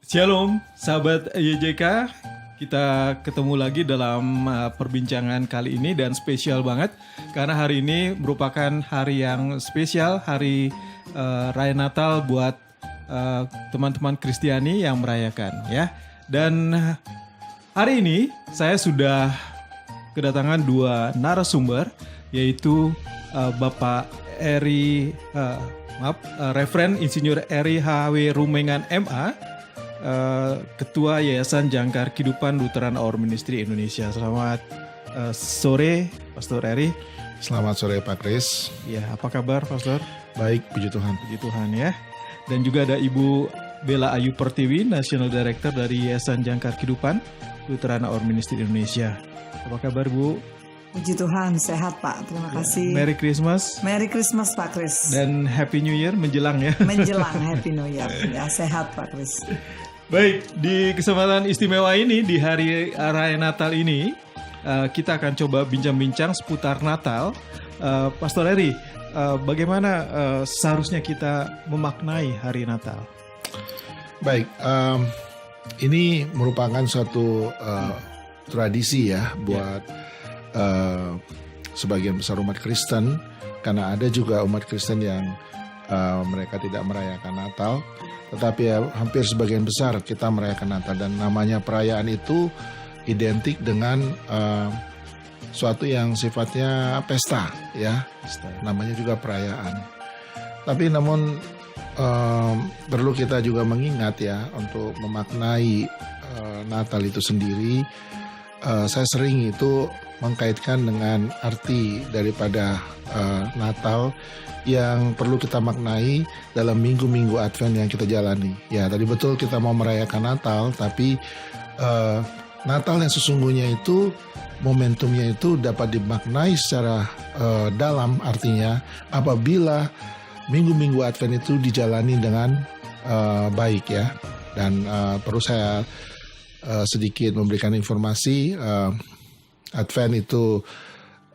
Shalom, sahabat YJK. Kita ketemu lagi dalam perbincangan kali ini dan spesial banget karena hari ini merupakan hari yang spesial, hari Raya Natal buat teman-teman Kristiani yang merayakan ya. Dan hari ini saya sudah kedatangan dua narasumber, yaitu Bapak Referen Insinyur Eri H.W. Rumengan MA, Ketua Yayasan Jangkar Kehidupan Lutheran Our Ministry Indonesia. Selamat sore, Pastor Eri. Selamat sore, Pak Kris. Ya, apa kabar, Pastor? Baik, puji Tuhan. Puji Tuhan ya. Dan juga ada Ibu Bella Ayu Pertiwi, National Director dari Yayasan Jangkar Kehidupan Lutheran Our Ministry Indonesia. Apa kabar, Bu? Puji Tuhan, sehat Pak. Terima kasih. Merry Christmas. Merry Christmas Pak Kris. Dan Happy New Year menjelang ya. Menjelang Happy New Year. Ya, sehat Pak Kris. Baik, di kesempatan istimewa ini, di hari Raya Natal ini, kita akan coba bincang-bincang seputar Natal. Pastor Eri, bagaimana seharusnya kita memaknai hari Natal? Baik, ini merupakan suatu tradisi ya buat sebagian besar umat Kristen, karena ada juga umat Kristen yang mereka tidak merayakan Natal. Tetapi ya, hampir sebagian besar kita merayakan Natal, dan namanya perayaan itu identik dengan suatu yang sifatnya pesta ya. Namanya juga perayaan. Tapi namun perlu kita juga mengingat ya, untuk memaknai Natal itu sendiri, saya sering itu mengkaitkan dengan arti daripada Natal yang perlu kita maknai dalam minggu-minggu Advent yang kita jalani. Ya, tadi betul kita mau merayakan Natal, tapi Natal yang sesungguhnya itu, momentumnya itu dapat dimaknai secara dalam, artinya apabila minggu-minggu Advent itu dijalani dengan baik ya. Dan perlu saya sedikit memberikan informasi, Advent itu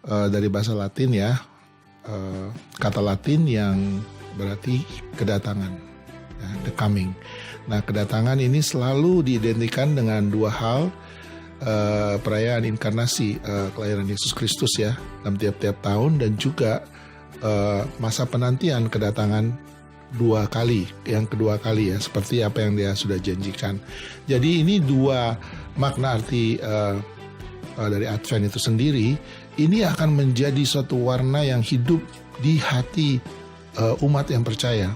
dari bahasa Latin ya, kata Latin yang berarti kedatangan, ya, the coming. Nah, kedatangan ini selalu diidentikan dengan dua hal, perayaan inkarnasi, kelahiran Yesus Kristus ya, dalam tiap-tiap tahun, dan juga masa penantian kedatangan dua kali, yang kedua kali ya, seperti apa yang dia sudah janjikan. Jadi ini dua makna arti dari Advent itu sendiri, ini akan menjadi suatu warna yang hidup di hati umat yang percaya.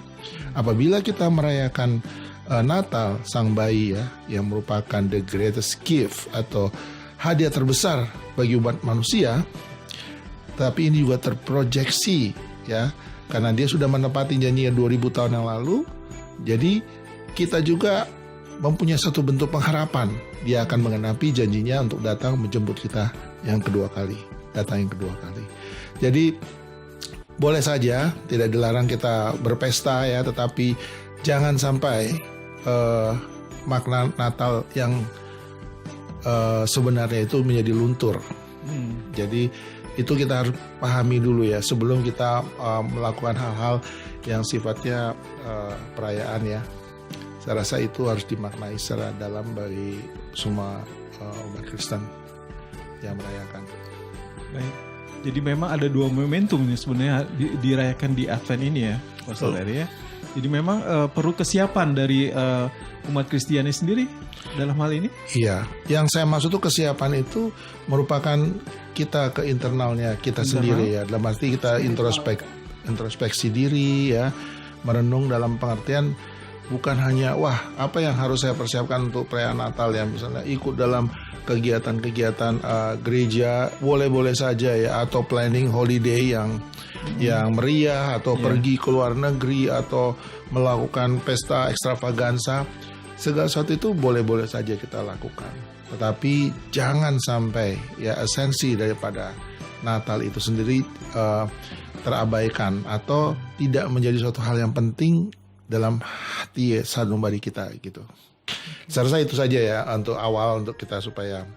Apabila kita merayakan Natal, Sang Bayi ya, yang merupakan the greatest gift atau hadiah terbesar bagi umat manusia, tapi ini juga terproyeksi ya, karena dia sudah menepati janjinya 2000 tahun yang lalu. Jadi kita juga mempunyai satu bentuk pengharapan, dia akan mengenapi janjinya untuk datang menjemput kita yang kedua kali, datang yang kedua kali. Jadi boleh saja, tidak dilarang kita berpesta ya, tetapi jangan sampai makna Natal yang sebenarnya itu menjadi luntur. Jadi itu kita harus pahami dulu ya, sebelum kita melakukan hal-hal yang sifatnya perayaan ya. Saya rasa itu harus dimaknai secara dalam bagi semua umat Kristen yang merayakan. Baik. Jadi memang ada dua momentum nih sebenarnya dirayakan di Advent ini ya, Pastor Eri ya. Jadi memang perlu kesiapan dari umat Kristiani sendiri dalam hal ini? Iya, yang saya maksud itu kesiapan itu merupakan kita ke internalnya kita sendiri ya. Dalam arti kita introspeksi diri ya, merenung dalam pengertian bukan hanya wah apa yang harus saya persiapkan untuk perayaan Natal ya, misalnya ikut dalam kegiatan-kegiatan gereja boleh-boleh saja ya, atau planning holiday yang meriah, atau pergi ke luar negeri, atau melakukan pesta ekstravaganza. Segala sesuatu itu boleh-boleh saja kita lakukan, tetapi jangan sampai ya esensi daripada Natal itu sendiri terabaikan atau tidak menjadi suatu hal yang penting dalam hati sanubari kita gitu. Saya rasa itu saja ya untuk awal, untuk kita supaya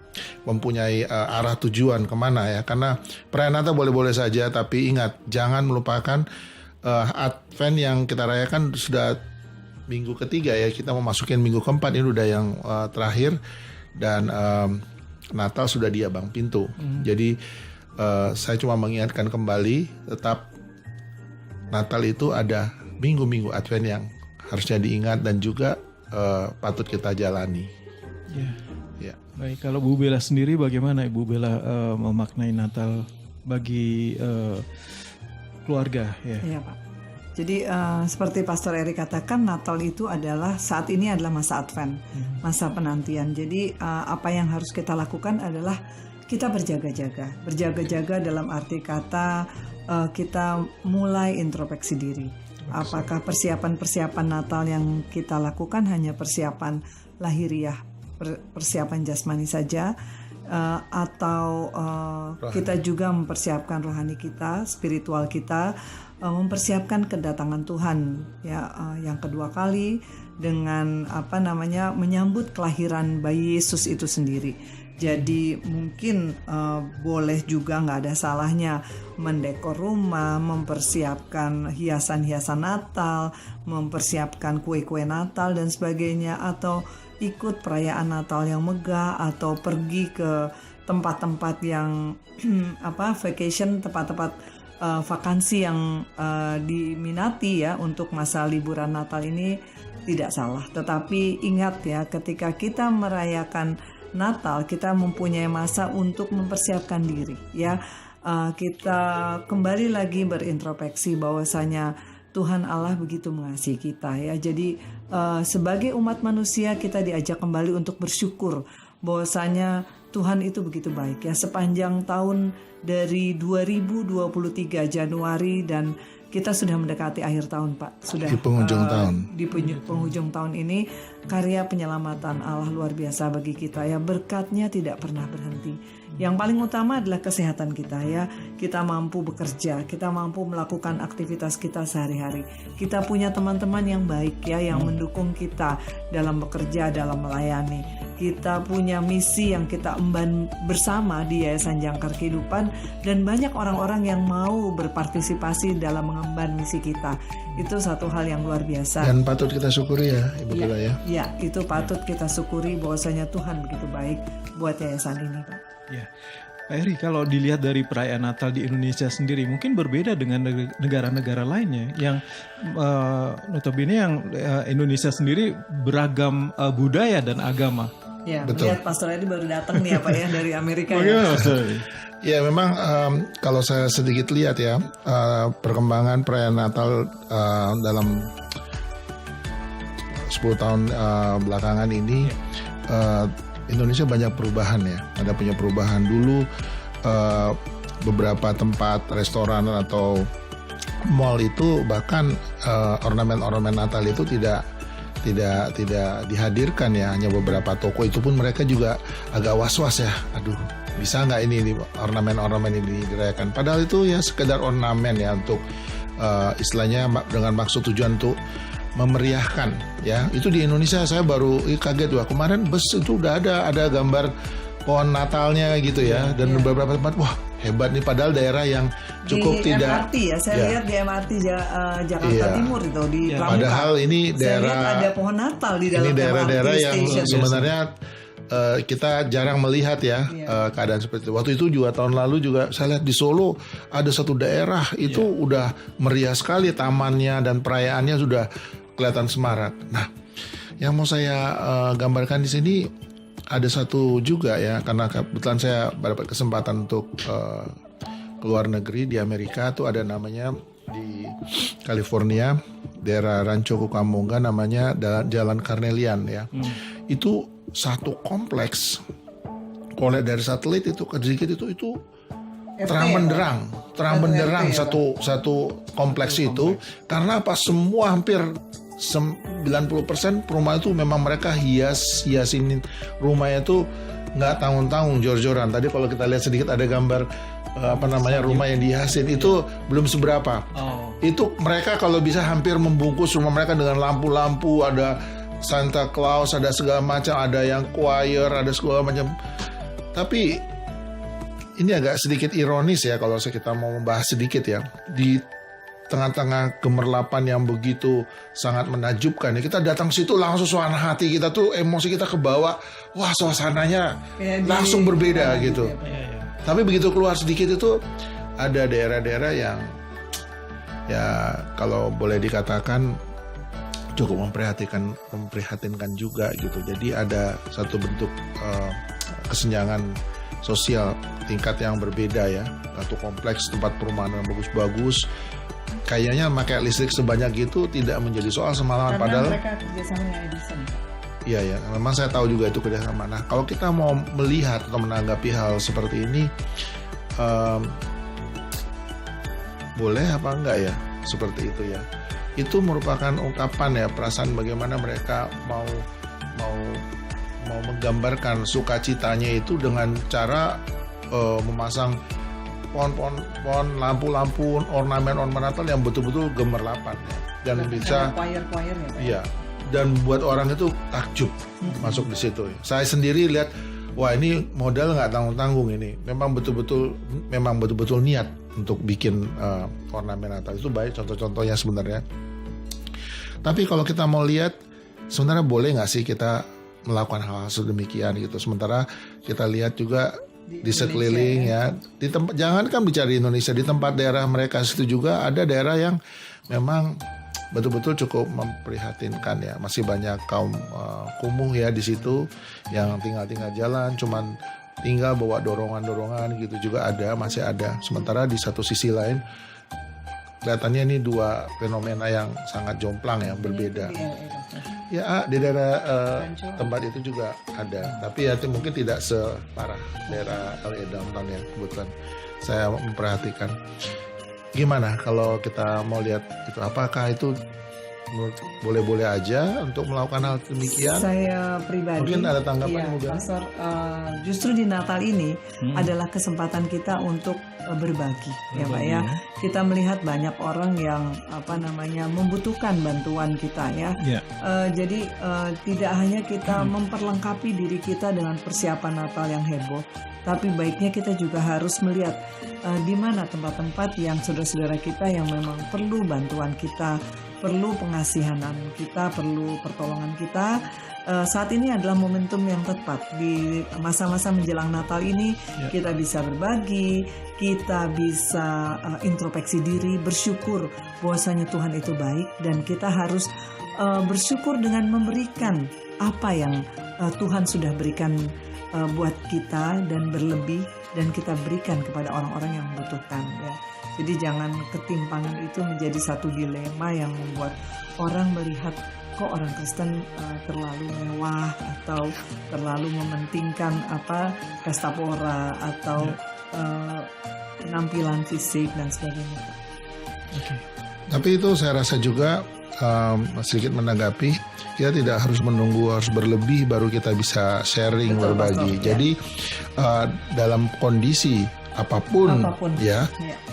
mempunyai arah tujuan kemana ya. Karena perayaan Natal boleh-boleh saja, tapi ingat jangan melupakan Advent yang kita rayakan sudah minggu ketiga ya, kita mau masukin minggu keempat, ini udah yang terakhir, dan Natal sudah di abang pintu. Jadi saya cuma mengingatkan kembali, tetap Natal itu ada minggu-minggu Advent yang harusnya diingat dan juga patut kita jalani. Ya. Baik, kalau Bu Bella sendiri bagaimana Ibu Bella memaknai Natal bagi keluarga? Iya Pak. Jadi seperti Pastor Eri katakan, Natal itu adalah saat ini adalah masa Advent, masa penantian. Jadi apa yang harus kita lakukan adalah kita berjaga-jaga. Berjaga-jaga dalam arti kata kita mulai introspeksi diri. Apakah persiapan-persiapan Natal yang kita lakukan hanya persiapan lahiriah, persiapan jasmani saja, atau kita juga mempersiapkan rohani kita, spiritual kita, mempersiapkan kedatangan Tuhan ya, yang kedua kali dengan menyambut kelahiran bayi Yesus itu sendiri. Jadi mungkin boleh juga, nggak ada salahnya mendekor rumah, mempersiapkan hiasan-hiasan Natal, mempersiapkan kue-kue Natal dan sebagainya, atau ikut perayaan Natal yang megah, atau pergi ke tempat-tempat yang vacation, tempat-tempat vakansi yang diminati ya untuk masa liburan Natal ini, tidak salah. Tetapi ingat ya, ketika kita merayakan Natal, kita mempunyai masa untuk mempersiapkan diri ya. Kita kembali lagi berintrospeksi bahwasanya Tuhan Allah begitu mengasihi kita ya. Jadi sebagai umat manusia kita diajak kembali untuk bersyukur bahwasanya Tuhan itu begitu baik ya. Sepanjang tahun dari 2023 Januari, dan kita sudah mendekati akhir tahun Pak. Sudah di penghujung tahun. Di penghujung tahun ini, karya penyelamatan Allah luar biasa bagi kita ya. Berkatnya tidak pernah berhenti. Yang paling utama adalah kesehatan kita ya. Kita mampu bekerja, kita mampu melakukan aktivitas kita sehari-hari. Kita punya teman-teman yang baik ya, yang mendukung kita dalam bekerja, dalam melayani. Kita punya misi yang kita emban bersama di Yayasan Jangkar Kehidupan, dan banyak orang-orang yang mau berpartisipasi dalam mengemban misi kita. Itu satu hal yang luar biasa. Dan patut kita syukuri ya Ibu Bella ya. Ya, itu patut kita syukuri bahwasanya Tuhan begitu baik buat yayasan ini Pak. Ya, Pak Eri, kalau dilihat dari perayaan Natal di Indonesia sendiri mungkin berbeda dengan negara-negara lainnya yang notabene yang Indonesia sendiri beragam budaya dan agama. Ya, Betul. Lihat Pastor Edi baru datang nih ya Pak ya dari Amerika ya. Ya memang kalau saya sedikit lihat ya perkembangan perayaan Natal dalam 10 tahun belakangan ini, Indonesia banyak perubahan ya. Ada punya perubahan dulu, beberapa tempat restoran atau mall itu bahkan ornamen-ornamen Natal itu tidak dihadirkan ya, hanya beberapa toko. Itu pun mereka juga agak was-was ya. Aduh, bisa nggak ini ornamen-ornamen ini dirayakan? Padahal itu ya sekedar ornamen ya, untuk istilahnya dengan maksud tujuan untuk memeriahkan ya. Itu di Indonesia saya baru kaget, wah kemarin bus itu udah ada gambar pohon Natalnya gitu ya, dan beberapa tempat wah hebat nih, padahal daerah yang cukup di tidak MRT ya, saya lihat di MRT Jakarta Timur itu di Pramuka. Padahal ini daerah, saya lihat ada pohon Natal di dalam ini daerah-daerah MRT yang station. sebenarnya kita jarang melihat ya keadaan seperti itu. Waktu itu juga tahun lalu juga saya lihat di Solo ada satu daerah itu udah meriah sekali tamannya dan perayaannya sudah kelihatan semarak. Nah, yang mau saya gambarkan di sini ada satu juga ya, karena kebetulan saya dapat kesempatan untuk keluar negeri di Amerika. Tuh ada namanya di California, daerah Rancho Cucamonga, namanya Jalan Carnelian ya. Itu satu kompleks, kalau dari satelit itu sedikit itu terang benderang satu kompleks itu. Karena apa? Semua hampir 90% rumah itu memang mereka hiasin rumahnya itu nggak tanggung-tanggung, jor-joran. Tadi kalau kita lihat sedikit ada gambar rumah yang dihiasin itu belum seberapa. Itu mereka kalau bisa hampir membungkus rumah mereka dengan lampu-lampu, ada Santa Claus, ada segala macam, ada yang choir, ada segala macam. Tapi ini agak sedikit ironis ya kalau kita mau membahas sedikit ya. Di tengah-tengah gemerlapan yang begitu sangat menakjubkan ya, kita datang situ langsung suasana hati kita tuh, emosi kita kebawa, wah suasananya langsung berbeda gitu. Tapi begitu keluar sedikit itu ada daerah-daerah yang ya kalau boleh dikatakan cukup memprihatinkan juga gitu. Jadi ada satu bentuk kesenjangan sosial tingkat yang berbeda ya. Satu kompleks tempat perumahan yang bagus-bagus, kayaknya pakai listrik sebanyak itu tidak menjadi soal semalaman. Karena padahal mereka kerjasama dengan Edison. Iya ya, memang saya tahu juga itu kerjasama. Nah kalau kita mau melihat atau menanggapi hal seperti ini, boleh apa enggak ya seperti itu ya? Itu merupakan ungkapan ya perasaan bagaimana mereka mau menggambarkan sukacitanya itu dengan cara memasang pohon-pohon, lampu-lampu, ornamen Natal yang betul-betul gemerlapan ya. Dan bisa choir-choir ya Pak? Iya. Dan buat orang itu takjub masuk di situ. Saya sendiri lihat, wah ini modal nggak tanggung-tanggung ini. Memang betul-betul niat untuk bikin ornamen Natal. Itu baik contoh-contohnya sebenarnya. Tapi kalau kita mau lihat, sebenarnya boleh nggak sih kita melakukan hal-hal sedemikian gitu. Sementara kita lihat juga di sekeliling ya, di tempat, jangan kan bicara di Indonesia, di tempat daerah mereka situ juga ada daerah yang memang betul-betul cukup memprihatinkan ya. Masih banyak kaum kumuh ya di situ yang tinggal jalan, cuman tinggal bawa dorongan-dorongan gitu juga masih ada. Sementara di satu sisi lain kelihatannya ini dua fenomena yang sangat jomplang ya, berbeda. Ya di daerah tempat itu juga ada, tapi ya mungkin tidak separah daerah LA Downtown ya, kebetulan saya memperhatikan. Gimana kalau kita mau lihat itu, apakah itu boleh-boleh aja untuk melakukan hal demikian? Saya pribadi mungkin ada tanggapan ya, Pastor, justru di Natal ini adalah kesempatan kita untuk berbagi ya Pak ya. Kita melihat banyak orang yang membutuhkan bantuan kita ya. Jadi tidak hanya kita memperlengkapi diri kita dengan persiapan Natal yang heboh, tapi baiknya kita juga harus melihat di mana tempat-tempat yang saudara-saudara kita yang memang perlu bantuan kita, perlu pengasihanan kita, perlu pertolongan kita. Saat ini adalah momentum yang tepat di masa-masa menjelang Natal ini. Kita bisa berbagi, kita bisa introspeksi diri, bersyukur bahwasanya Tuhan itu baik, dan kita harus bersyukur dengan memberikan apa yang Tuhan sudah berikan buat kita dan berlebih, dan kita berikan kepada orang-orang yang membutuhkan ya. Jadi jangan ketimpangan itu menjadi satu dilema yang membuat orang melihat kok orang Kristen terlalu mewah atau terlalu mementingkan pesta pora atau penampilan fisik dan sebagainya. Tapi itu saya rasa juga sedikit menanggapi, kita tidak harus menunggu harus berlebih baru kita bisa sharing, berbagi. Jadi dalam kondisi apapun ya,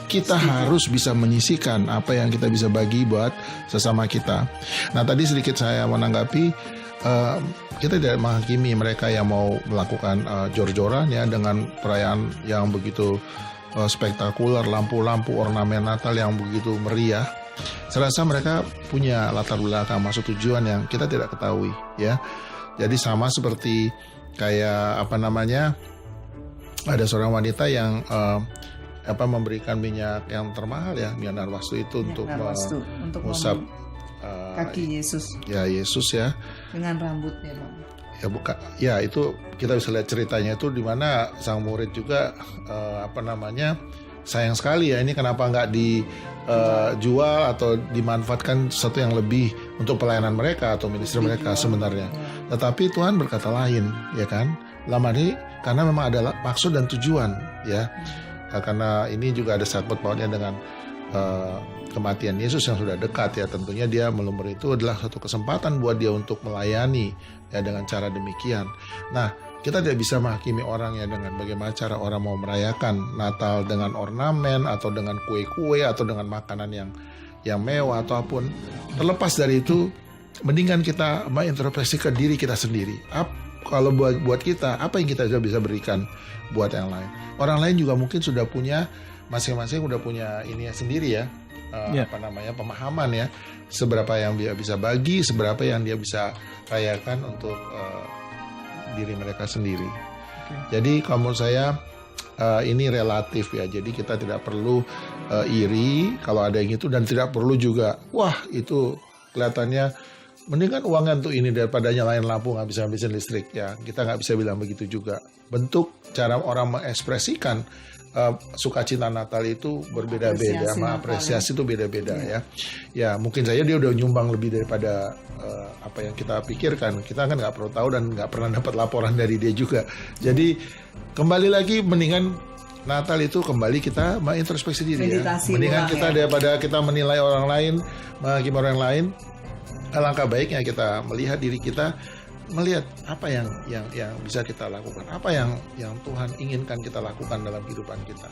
kita harus bisa menyisikan apa yang kita bisa bagi buat sesama kita. Nah tadi sedikit saya menanggapi, kita tidak menghakimi mereka yang mau melakukan jor-joran ya dengan perayaan yang begitu spektakuler, lampu-lampu, ornamen Natal yang begitu meriah. Saya rasa mereka punya latar belakang, maksud tujuan yang kita tidak ketahui ya. Jadi sama seperti kayak ada seorang wanita yang memberikan minyak yang termahal ya, minyak narwastu itu untuk mengusap kaki Yesus. Ya Yesus ya. Dengan rambutnya Bang. Ya bukan. Ya itu kita bisa lihat ceritanya itu di mana sang murid juga sayang sekali ya, ini kenapa nggak dijual atau dimanfaatkan sesuatu yang lebih untuk pelayanan mereka atau ministry mereka sebenarnya. Tetapi Tuhan berkata lain ya kan. Lama ini karena memang ada maksud dan tujuan ya. Karena ini juga ada sangkut pautnya dengan kematian Yesus yang sudah dekat ya. Tentunya dia melumur itu adalah satu kesempatan buat dia untuk melayani ya dengan cara demikian. Nah kita tidak bisa menghakimi orang ya dengan bagaimana cara orang mau merayakan Natal dengan ornamen atau dengan kue-kue atau dengan makanan yang mewah ataupun. Terlepas dari itu, mendingan kita mengintrospeksi ke diri kita sendiri. Kalau buat kita, apa yang kita bisa berikan buat yang lain. Orang lain juga mungkin sudah punya, masing-masing udah punya ini sendiri ya, pemahaman ya, seberapa yang dia bisa bagi, seberapa yang dia bisa rayakan untuk diri mereka sendiri. Jadi kalau menurut saya ini relatif ya, jadi kita tidak perlu iri kalau ada yang itu, dan tidak perlu juga wah itu kelihatannya mendingan uangnya untuk ini daripada nyalain lampu ngabis-ngabisin listrik ya. Kita nggak bisa bilang begitu juga. Bentuk cara orang mengekspresikan sukacita Natal itu berbeda-beda, apresiasi itu beda-beda ya. Ya mungkin saja dia udah nyumbang lebih daripada apa yang kita pikirkan. Kita kan nggak perlu tahu dan nggak pernah dapat laporan dari dia juga. Jadi kembali lagi, mendingan Natal itu kembali kita mengintrospeksi diri ya. Mendingan kita daripada kita menilai orang lain, menghakimi orang lain. Alangkah baiknya kita melihat diri kita, melihat apa yang bisa kita lakukan, apa yang Tuhan inginkan kita lakukan dalam kehidupan kita.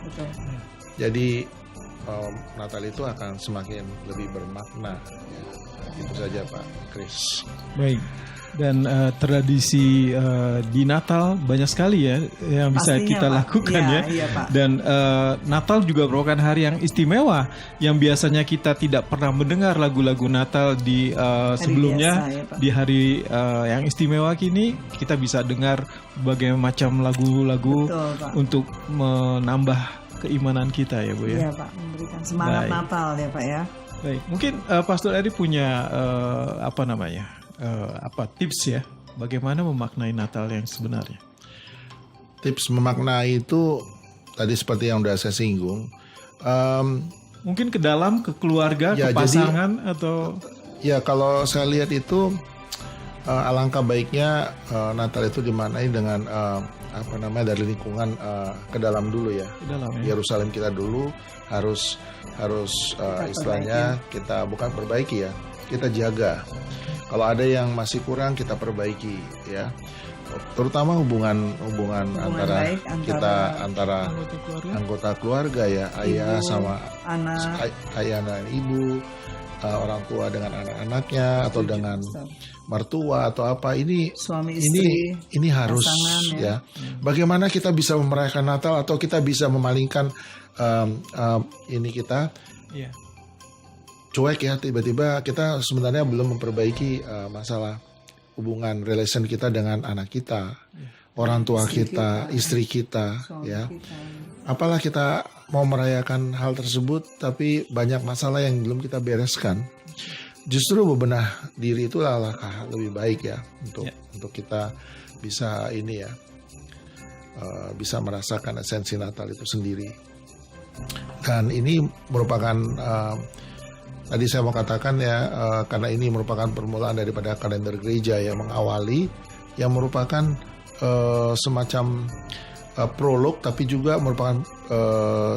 Betul. Jadi Natal itu akan semakin lebih bermakna. Ya, itu saja Pak Chris. Baik. Dan tradisi di Natal banyak sekali ya yang bisa kita lakukan ya. Iya, Pak. Dan Natal juga merupakan hari yang istimewa yang biasanya kita tidak pernah mendengar lagu-lagu Natal di sebelumnya biasa, ya, Pak. Di hari yang istimewa kini kita bisa dengar berbagai macam lagu-lagu untuk menambah keimanan kita ya Bu ya. Iya Pak, memberikan semangat Natal ya Pak ya. Baik, mungkin Pastor Eri punya tips ya, bagaimana memaknai Natal yang sebenarnya? Tips memaknai itu tadi seperti yang udah saya singgung. Mungkin ke dalam, ke keluarga, ke pasangan atau? Ya kalau saya lihat itu alangkah baiknya Natal itu dimaknai dengan dari lingkungan ke dalam dulu ya. Ke dalam, ya. Yerusalem kita dulu harus istilahnya kita bukan perbaiki ya, kita jaga. Kalau ada yang masih kurang kita perbaiki ya. Terutama hubungan antara anggota keluarga ya, ayah sama anak, ayah dan ibu, orang tua dengan anak-anaknya atau dengan mertua atau apa, ini suami istri, ini harus ya. Bagaimana kita bisa merayakan Natal atau kita bisa memalingkan ini kita cuek ya, tiba-tiba kita sebenarnya belum memperbaiki masalah hubungan relation kita dengan anak kita, orang tua kita, istri kita ya. Apalah kita mau merayakan hal tersebut tapi banyak masalah yang belum kita bereskan. Justru bebenah diri itu langkah lebih baik ya untuk kita bisa bisa merasakan esensi Natal itu sendiri. Dan ini merupakan tadi saya mau katakan ya, karena ini merupakan permulaan daripada kalender gereja yang mengawali, yang merupakan semacam prolog, tapi juga merupakan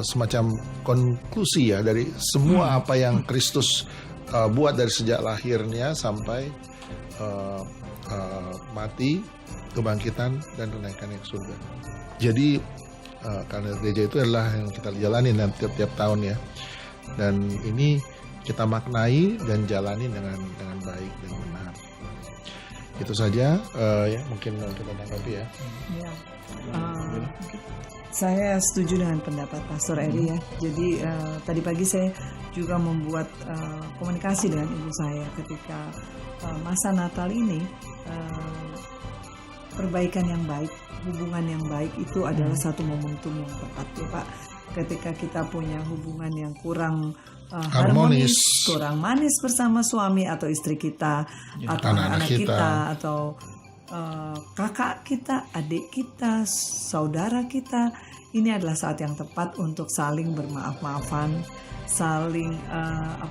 semacam konklusi ya dari semua apa yang Kristus buat dari sejak lahirnya sampai mati, kebangkitan, dan kenaikan yang surga. Jadi kalender gereja itu adalah yang kita jalani tiap tahun ya, dan ini kita maknai dan jalani dengan baik dan benar. Itu saja ya, mungkin kita tanggapi ya. Saya setuju dengan pendapat Pastor Eri ya. Jadi tadi pagi saya juga membuat komunikasi dengan ibu saya ketika masa Natal ini, perbaikan yang baik, hubungan yang baik itu adalah satu momentum yang tepat ya Pak. Ketika kita punya hubungan yang kurang harmonis, kurang manis bersama suami atau istri kita, atau anak kita, atau kakak kita, adik kita, saudara kita, ini adalah saat yang tepat untuk saling bermaaf-maafan, saling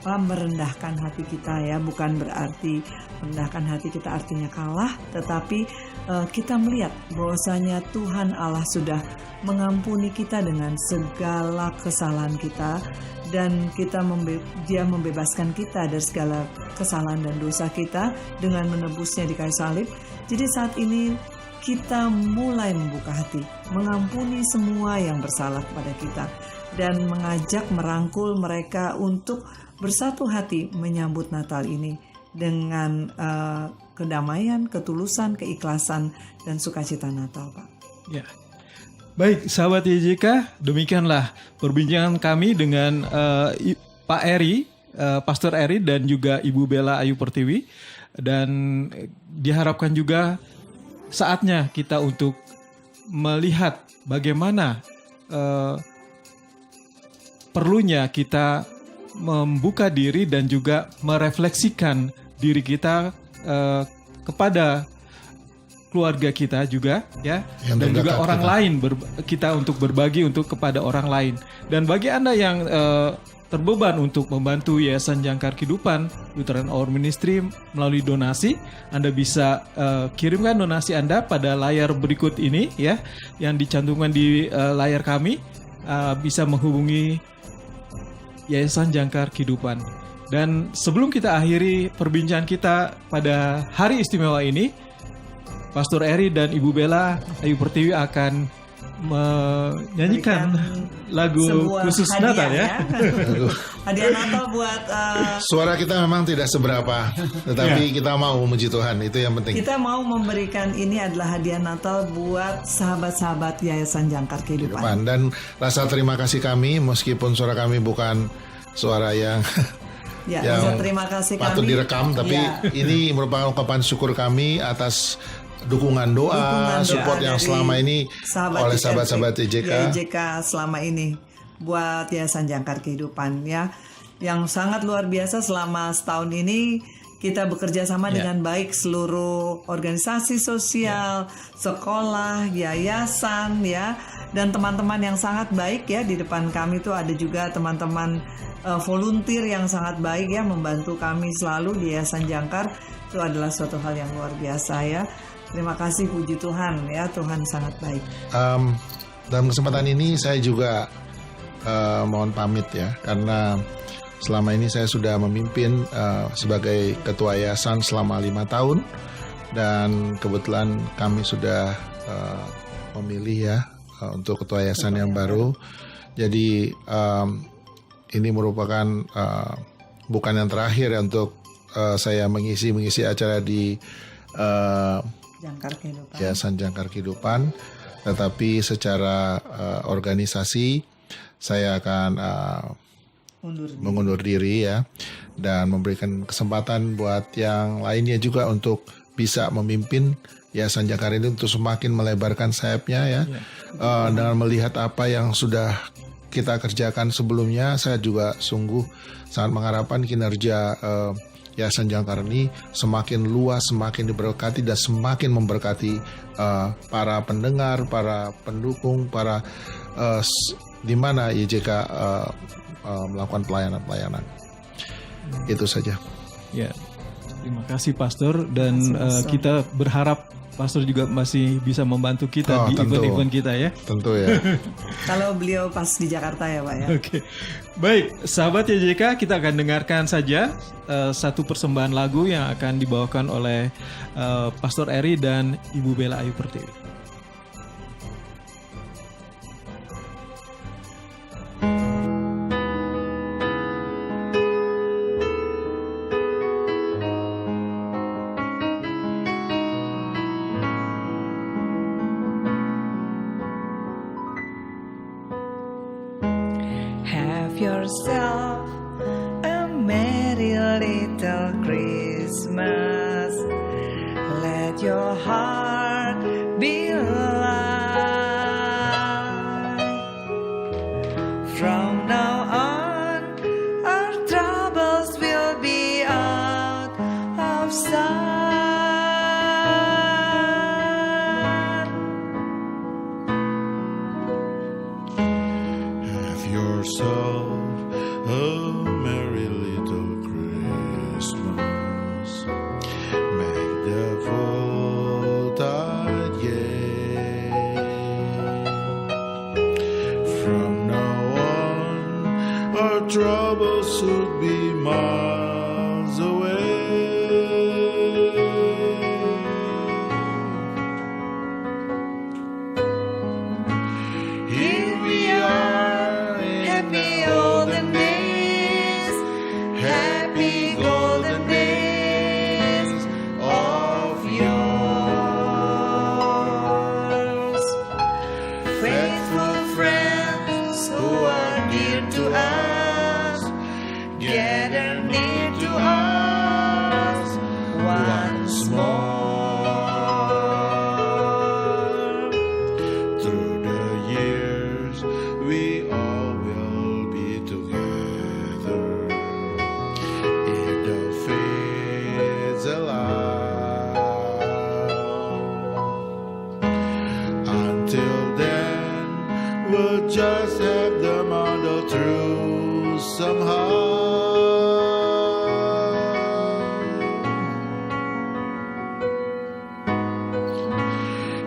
merendahkan hati kita ya. Bukan berarti merendahkan hati kita artinya kalah, tetapi kita melihat bahwasanya Tuhan Allah sudah mengampuni kita dengan segala kesalahan kita, dan Dia membebaskan kita dari segala kesalahan dan dosa kita dengan menebusnya di kayu salib. Jadi saat ini kita mulai membuka hati, mengampuni semua yang bersalah kepada kita, dan mengajak merangkul mereka untuk bersatu hati menyambut Natal ini dengan kedamaian, ketulusan, keikhlasan, dan sukacita Natal, Pak. Ya. Baik, sahabat YJK, demikianlah perbincangan kami dengan Pak Eri, Pastor Eri dan juga Ibu Bella Ayu Pertiwi. Dan diharapkan juga saatnya kita untuk melihat bagaimana perlunya kita membuka diri dan juga merefleksikan diri kita kepada keluarga kita juga ya, Yang dan juga terdekat orang kita. lain kita untuk berbagi untuk kepada orang lain. Dan bagi Anda yang terbeban untuk membantu Yayasan Jangkar Kehidupan Lutheran Hour Ministry melalui donasi, Anda bisa kirimkan donasi Anda pada layar berikut ini ya, yang dicantumkan di layar kami. Bisa menghubungi Yayasan Jangkar Kehidupan. Dan sebelum kita akhiri perbincangan kita pada hari istimewa ini, Pastor Eri dan Ibu Bella Ayu Pertiwi akan menyanyikan lagu sebuah khusus hadiah, Natal ya. Hadiah Natal buat Suara kita memang tidak seberapa, tetapi kita mau memuji Tuhan, itu yang penting. kita mau memberikan ini adalah hadiah Natal buat sahabat-sahabat Yayasan Jangkar Kehidupan. Dan rasa terima kasih kami, meskipun suara kami bukan suara yang Ya, yang rasa terima kasih patut kami. direkam, tapi Ya. ini merupakan ungkapan syukur kami atas dukungan doa, support yang dari selama ini oleh sahabat-sahabat YJK YJK. selama ini buat Yayasan Jangkar Kehidupan ya, yang sangat luar biasa. Selama setahun ini kita bekerja sama dengan baik seluruh organisasi sosial, sekolah, yayasan ya, dan teman-teman yang sangat baik ya. Di depan kami tuh ada juga teman-teman volunteer yang sangat baik ya, membantu kami selalu di Yayasan Jangkar. Itu adalah suatu hal yang luar biasa ya. Terima kasih, puji Tuhan ya, Tuhan sangat baik. Dalam kesempatan ini saya juga mohon pamit ya, karena selama ini saya sudah memimpin sebagai ketua yayasan selama 5 tahun, dan kebetulan kami sudah memilih ya untuk ketua yayasan yang baru. Jadi ini merupakan bukan yang terakhir ya untuk saya mengisi acara di Jangkar Kehidupan. Yayasan Jangkar Kehidupan, tetapi secara organisasi saya akan mengundur diri ya, dan memberikan kesempatan buat yang lainnya juga untuk bisa memimpin Yayasan Jangkar ini untuk semakin melebarkan sayapnya ya. Dengan melihat apa yang sudah kita kerjakan sebelumnya, saya juga sungguh sangat mengharapkan kinerja Yayasan Jangkar ini semakin luas, semakin diberkati, dan semakin memberkati para pendengar, para pendukung, para di mana YJK melakukan pelayanan-pelayanan. Itu saja. Ya, terima kasih Pastor, dan kita berharap Pastor juga masih bisa membantu kita di tentu. event-event kita ya. Tentu ya. Kalau beliau pas di Jakarta ya Pak ya. Oke, baik sahabat YJK, kita akan dengarkan saja satu persembahan lagu yang akan dibawakan oleh Pastor Eri dan Ibu Bella Ayu Pertiwi. Have yourself a merry little Christmas. Let your heart be light. From now on, our troubles will be out of sight. Have yourself a merry little Christmas. Make the full tide gay. Until then, we'll just have the muddle through somehow.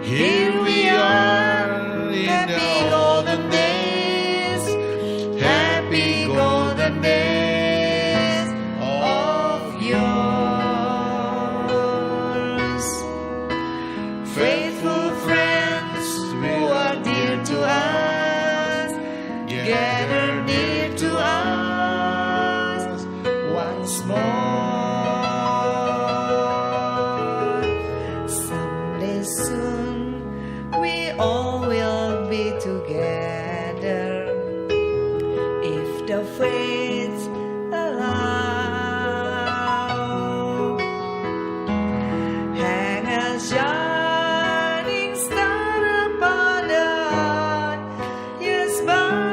Here we are in the golden days, happy golden days of yours. Faithful friends who are dear to us, gather near to us once more. Someday soon we all will be together if the fates allow. Hang a shining star upon the highest bough,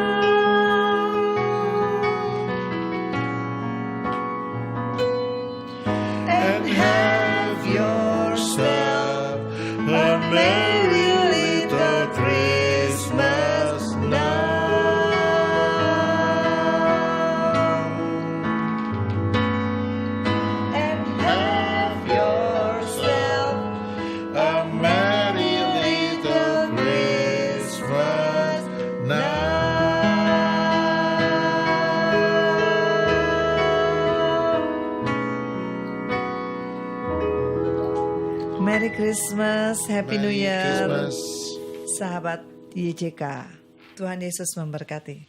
and have yourself a merry little Christmas now. And have yourself A merry little Christmas Merry Christmas, Happy New Merry Year, Christmas. sahabat YJK. Tuhan Yesus memberkati.